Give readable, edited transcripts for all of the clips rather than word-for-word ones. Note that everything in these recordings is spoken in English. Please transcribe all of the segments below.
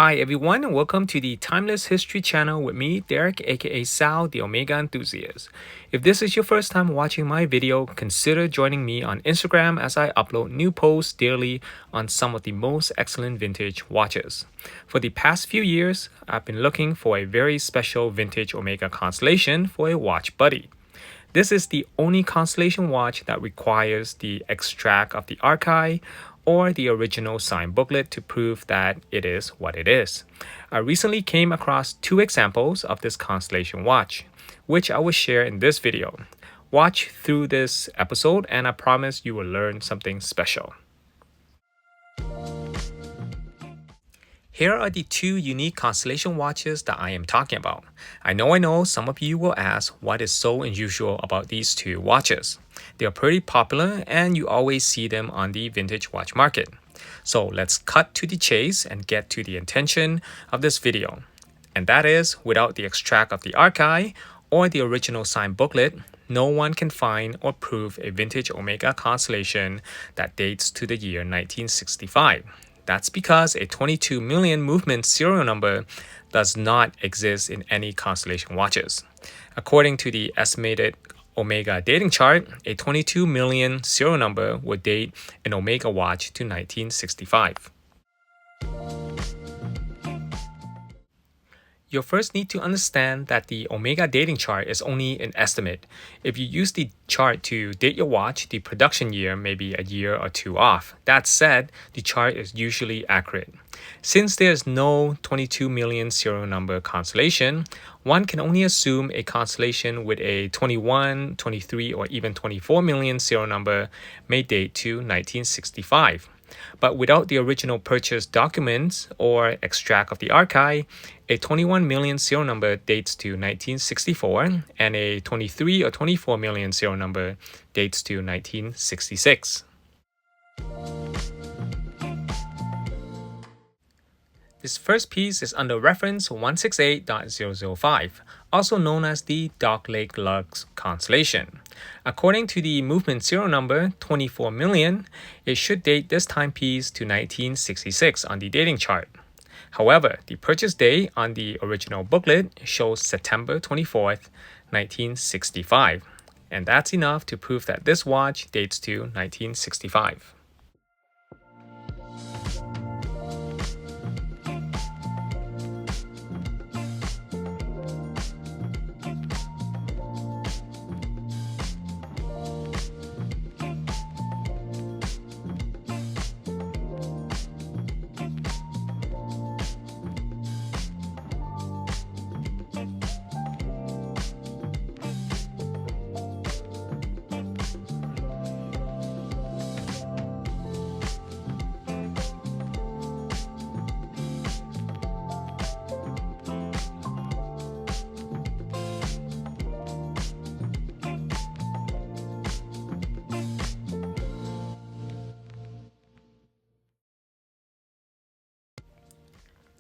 Hi everyone, and welcome to the Timeless History channel with me, Derek, aka Sal, the Omega Enthusiast. If this is your first time watching my video, consider joining me on Instagram as I upload new posts daily on some of the most excellent vintage watches. For the past few years, I've been looking for a very special vintage Omega Constellation for a watch buddy. This is the only Constellation watch that requires the extract of the archive or the original signed booklet to prove that it is what it is. I recently came across two examples of this Constellation watch, which I will share in this video. Watch through this episode and I promise you will learn something special. Here are the two unique Constellation watches that I am talking about. I know some of you will ask what is so unusual about these two watches. They are pretty popular and you always see them on the vintage watch market. So let's cut to the chase and get to the intention of this video. And that is, without the extract of the archive or the original signed booklet, no one can find or prove a vintage Omega Constellation that dates to the year 1965. That's because a 22 million movement serial number does not exist in any Constellation watches. According to the estimated Omega dating chart, a 22 million serial number would date an Omega watch to 1965. You'll first need to understand that the Omega dating chart is only an estimate. If you use the chart to date your watch, the production year may be a year or two off. That said, the chart is usually accurate. Since there's no 22 million serial number Constellation, one can only assume a Constellation with a 21, 23, or even 24 million serial number may date to 1965. But without the original purchase documents or extract of the archive, a 21 million serial number dates to 1964 and a 23 or 24 million serial number dates to 1966. This first piece is under reference 168.005, also known as the Dog-Leg Lux Constellation. According to the movement serial number 24 million, it should date this timepiece to 1966 on the dating chart. However, the purchase date on the original booklet shows September 24th, 1965, and that's enough to prove that this watch dates to 1965.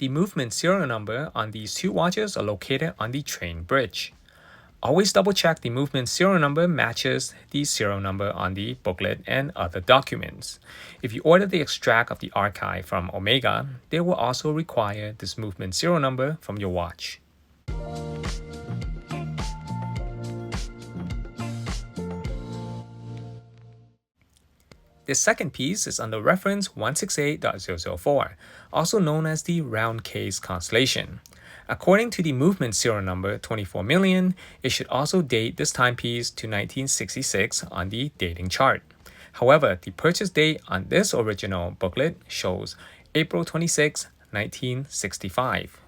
The movement serial number on these two watches are located on the train bridge. Always double check the movement serial number matches the serial number on the booklet and other documents. If you order the extract of the archive from Omega, they will also require this movement serial number from your watch. This second piece is under reference 168.004, also known as the Round Case Constellation. According to the movement serial number 24 million, it should also date this timepiece to 1966 on the dating chart. However, the purchase date on this original booklet shows April 26, 1965.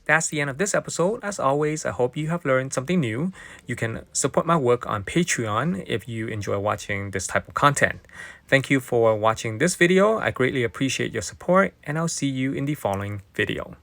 That's the end of this episode. As always, I hope you have learned something new. You can support my work on Patreon if you enjoy watching this type of content. Thank you for watching this video. I greatly appreciate your support, and I'll see you in the following video.